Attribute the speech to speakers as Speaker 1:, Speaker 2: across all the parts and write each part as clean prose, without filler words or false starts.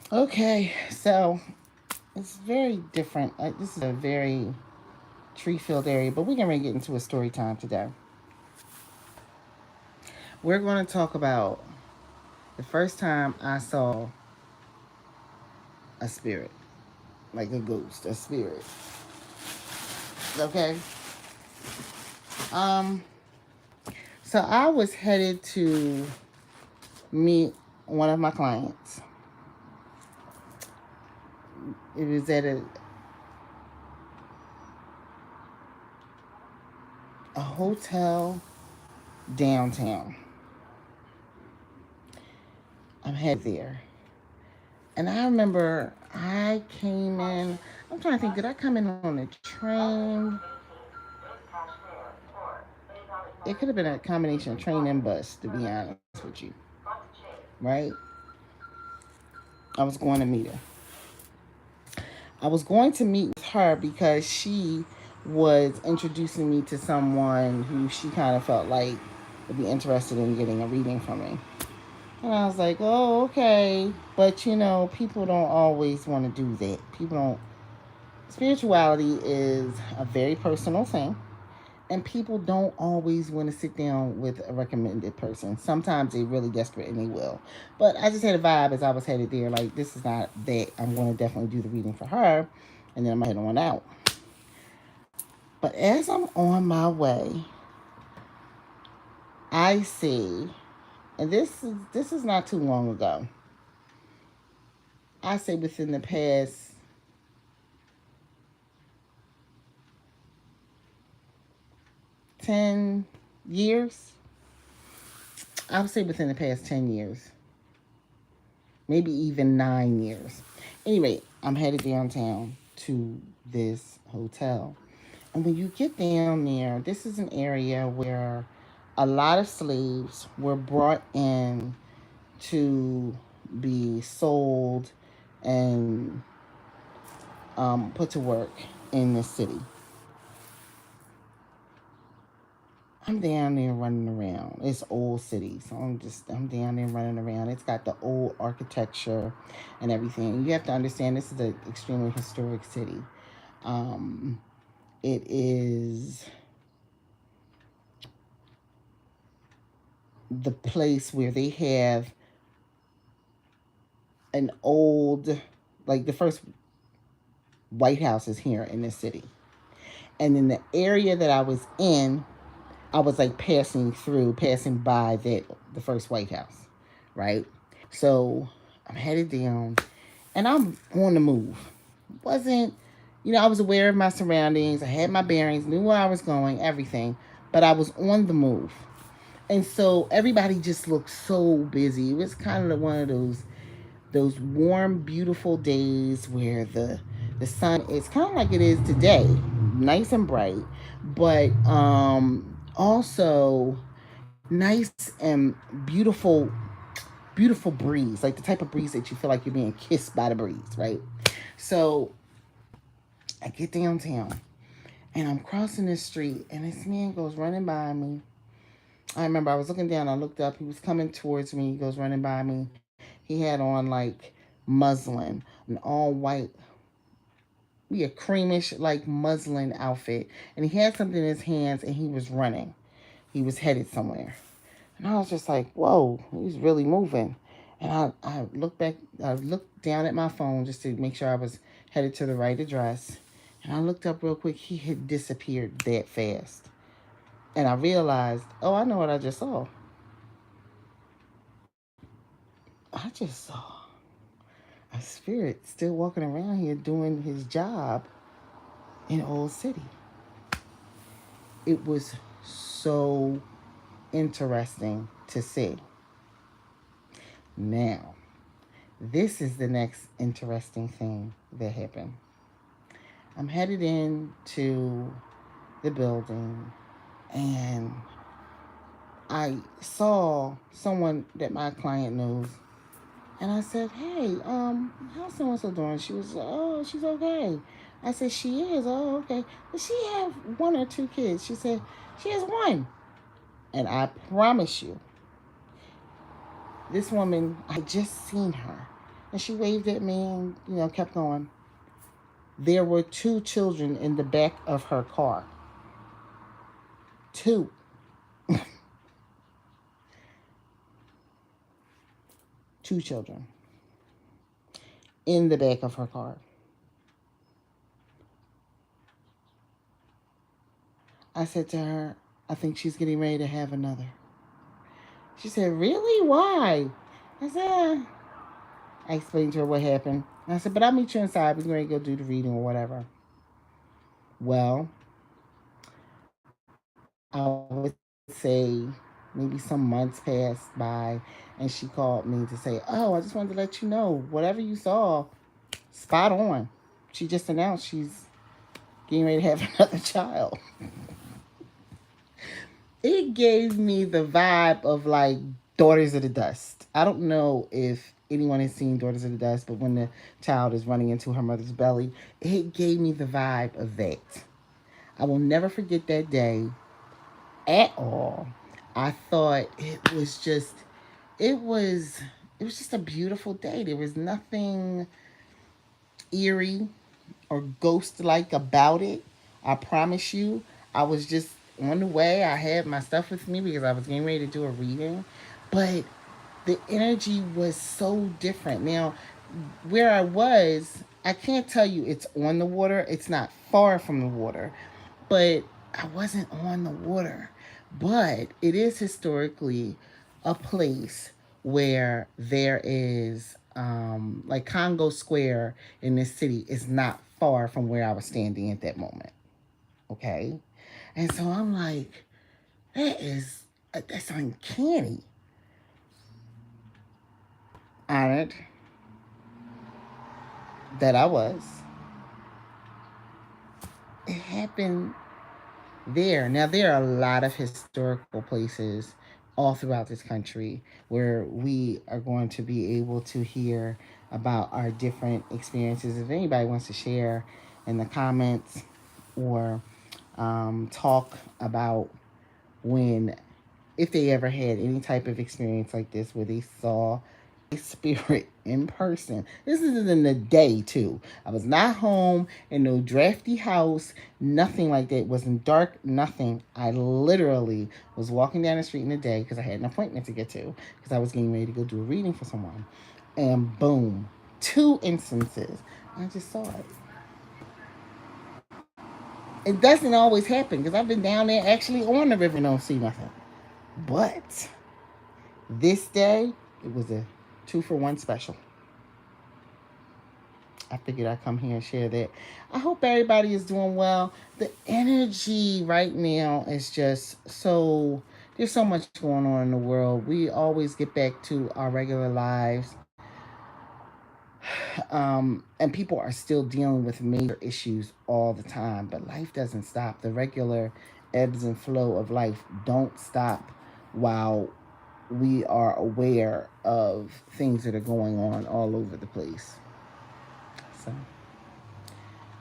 Speaker 1: Okay, so it's very different. This is a very tree-filled area, but we're going to get into a story time today. We're going to talk about the first time I saw a spirit, like a ghost, a spirit. Okay. Um. So I was headed to meet one of my clients. It was at a hotel downtown. I'm headed there. And I remember I came in. I'm trying to think, did I come in on a train? It could have been a combination of train and bus, to be honest with you. Right? I was going to meet her. I was going to meet with her because she was introducing me to someone who she kind of felt like would be interested in getting a reading from me. And I was like, oh, okay. But people don't always want to do that. People don't. Spirituality is a very personal thing. And people don't always want to sit down with a recommended person. Sometimes they're really desperate and they will. But I just had a vibe as I was headed there, like, this is not that. I'm going to definitely do the reading for her. And then I'm going to head on out. But as I'm on my way, I see, and this is not too long ago. I say within the past 10 years. I would say within the past 10 years, maybe even 9 years. Anyway, I'm headed downtown to this hotel. And when you get down there, this is an area where a lot of slaves were brought in to be sold and put to work in the city. I'm down there running around. It's old city, so I'm down there running around. It's got the old architecture and everything. You have to understand this is an extremely historic city. Um, it is the place where they have an old, like the first White House is here in this city. And in the area that I was in, I was like passing by the first White House, right? So I'm headed down, and I'm on the move. Wasn't, I was aware of my surroundings. I had my bearings, knew where I was going, everything, but I was on the move. And so everybody just looked so busy. It was kind of one of those warm, beautiful days where the sun is kind of like it is today, nice and bright, but also nice and beautiful breeze, like the type of breeze that you feel like you're being kissed by the breeze, right? So I get downtown and I'm crossing the street and this man goes running by me. I remember I was looking down, I looked up, he was coming towards me, he goes running by me. He had on like muslin, an all white, a creamish like muslin outfit, and he had something in his hands and he was running. He was headed somewhere. And I was just like, whoa, he's really moving. And I looked back, I looked down at my phone just to make sure I was headed to the right address. And I looked up real quick. He had disappeared that fast. And I realized, oh, I know what I just saw. I just saw a spirit still walking around here doing his job in Old City. It was so interesting to see. Now, this is the next interesting thing that happened. I'm headed into the building and I saw someone that my client knows. And I said, hey, how's so and so doing? She was, oh, she's okay. I said, she is, oh, okay. Does she have one or two kids? She said, she has one. And I promise you, this woman, I just seen her. And she waved at me and, kept going. There were 2 children in the back of her car. 2. 2 children in the back of her car. I said to her, I think she's getting ready to have another. She said, really? Why? I said, I explained to her what happened. I said, but I'll meet you inside. We're going to go do the reading or whatever. Well, I would say maybe some months passed by, and she called me to say, oh, I just wanted to let you know, whatever you saw, spot on. She just announced she's getting ready to have another child. It gave me the vibe of like Daughters of the Dust. I don't know if anyone has seen Daughters of the Dust, but when the child is running into her mother's belly, it gave me the vibe of that. I will never forget that day at all. I thought it was it was just a beautiful day. There was nothing eerie or ghost like about it. I promise you. I was just on the way. I had my stuff with me because I was getting ready to do a reading. But the energy was so different. Now, where I was, I can't tell you it's on the water. It's not far from the water. But I wasn't on the water. But it is historically a place where there is, like Congo Square in this city is not far from where I was standing at that moment. Okay. And so I'm like, that's uncanny. Honored that I was. It happened there. Now, there are a lot of historical places all throughout this country where we are going to be able to hear about our different experiences. If anybody wants to share in the comments or talk about when, if they ever had any type of experience like this where they saw a spirit in person. This is in the day too. I was not home in no drafty house, nothing like that. It wasn't dark, nothing. I literally was walking down the street in the day because I had an appointment to get to because I was getting ready to go do a reading for someone. And boom, 2 instances. I just saw it. It doesn't always happen because I've been down there actually on the river and don't see nothing. But this day, it was a 2-for-1 special. I figured I'd come here and share that. I hope everybody is doing well. The energy right now is just so, there's so much going on in the world. We always get back to our regular lives. And people are still dealing with major issues all the time, but life doesn't stop. The regular ebbs and flow of life don't stop while we are aware of things that are going on all over the place. So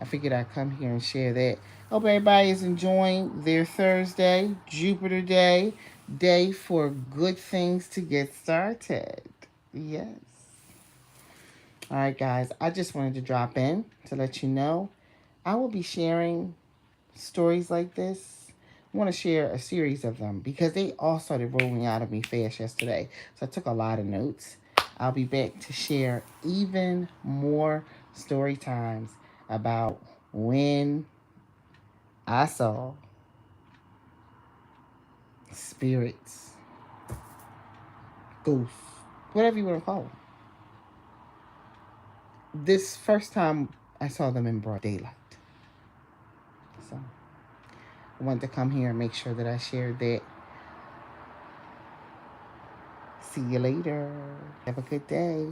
Speaker 1: I figured I'd come here and share that. Hope everybody is enjoying their Thursday, Jupiter day for good things to get started. Yes. All right, guys, I just wanted to drop in to let you know I will be sharing stories like this. I want to share a series of them because they all started rolling out of me fast yesterday. So I took a lot of notes. I'll be back to share even more story times about when I saw spirits, ghosts, whatever you want to call them. This first time I saw them in broad daylight. So I wanted to come here and make sure that I shared that. See you later. Have a good day.